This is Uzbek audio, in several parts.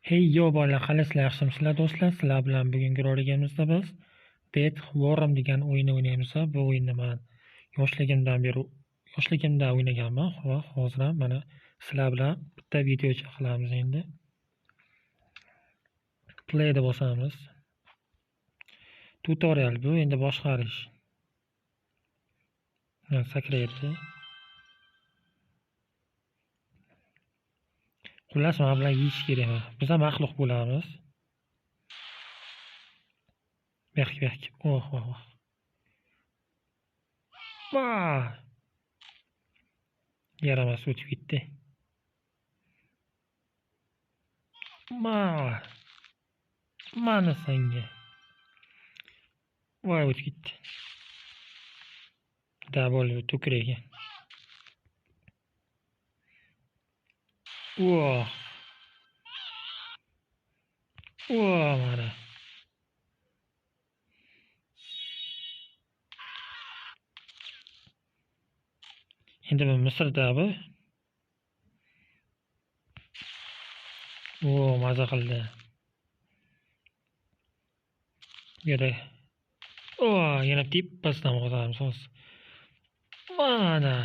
Hey yo bolalar, qalasizlar, yaxshimisizlar do'stlar? Sizlar bilan bugungi roligimizda biz Dead Worm degan o'yinni o'ynaymiz. Bu o'yinni men yoshligimda o'ynaganman va hozir ham mana sizlar bilan bitta videocha qilamiz endi. Play'da bosamiz. Tutorial bu, endi boshqarish. Sakraydi. Xullas, men bilan yeyish kerak. Biz ham maxluq bo'lamiz. Bek. Oh. Yaramas, o'tib ketdi. Mana senga. Voy, o'tib ketdi. Dabol to'kiragi. Mana. Endi bu Misrda bu. Maza qildi. Yana tepasidan bosamiz hozir. Mana.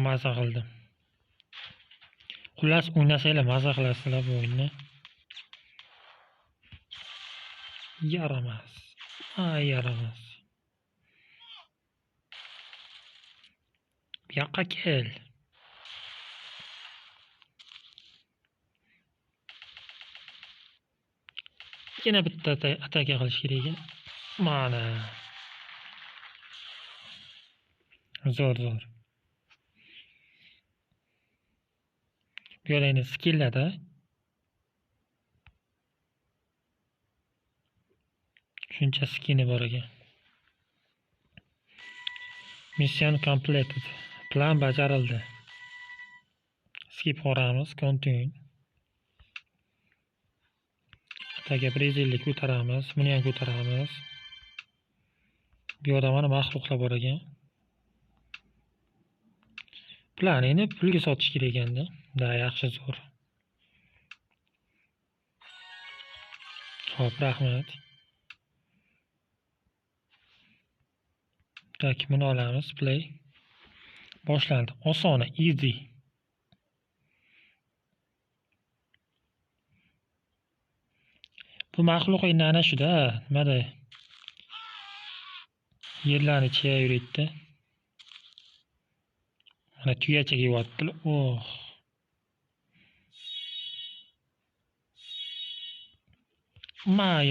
Maza qildim. Xullas, o'ynasanglar maza qilasizlar bu o'yinni. Yaramas. Bu yoqqa kel. Yana bitta ataka qilish kerak ekan. Mana. Zo'r. Bu yerda endi skilllarda shuncha skini bor ekan. Mission completed. Plan bajarildi. Skip qilamiz, continue. Ataga brezilni ko'taramiz, buni ham ko'taramiz. Bu yerda mana maxluqlar bor ekan. Planini pulga sotish kerak ekanda. Yaxshi, zo'r. Xo'p, rahmat. Tak, buni olamiz, play. Boshlandi. Osona, easy. Bu maxluq endi ana shuda, nimada yerlarni chayiraydi. Mana tuyachaga yeyaptilar.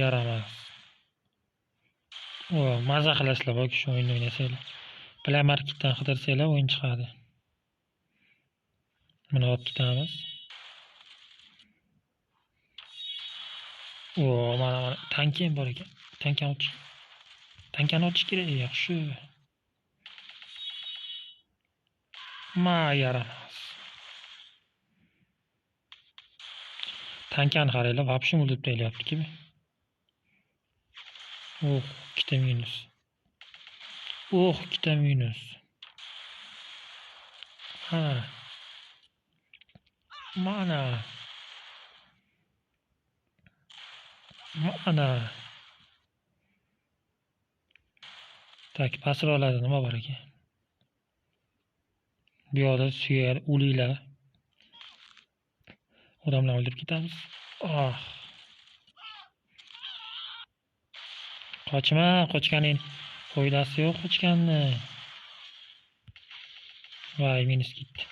Yaramas. Maza qilasizlar yoki shu o'yinni o'ynasanglar. Play Marketdan qidirsanglar o'yin chiqadi. Buni olib ketamiz. Mana tankam bor ekan. Tankani otish kerak, yaxshi. Yaramas. Tankani qaranglar, вообще o'ldirib taylayapti-ki. Ikkita minus. Ikkita minus. Mana. Tak, pasrolarda nima bor ekan? Bu yerda suyar, o'liklar. Odamlarni o'ldirib ketamiz. Qochganing foydasi yo'q qochganni. Voy, minus ketdi.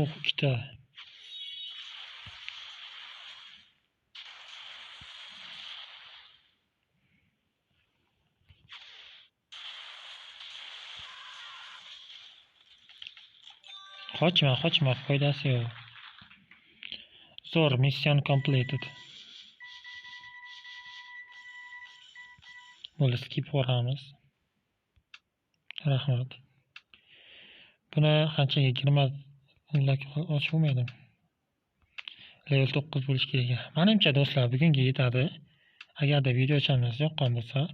Ikkita. Qochma, foydasi yo'q. Zo'r, mission completed. Bo'ldi, skip qilamiz. Rahmat. Buni qanchaga 20 ochib bo'lmaydi. level 9 bo'lish kerak. Menimcha do'stlar, bugunga yetadi. Agarda videochamiz yoqqan bo'lsa,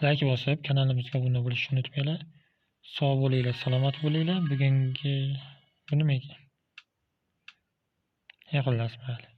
like bosib, kanalimizga obuna bo'lishni unutmanglar. Sog' bo'linglar, salomat bo'linglar. Bugungi bu nimaga? Yaqinlashmaydi.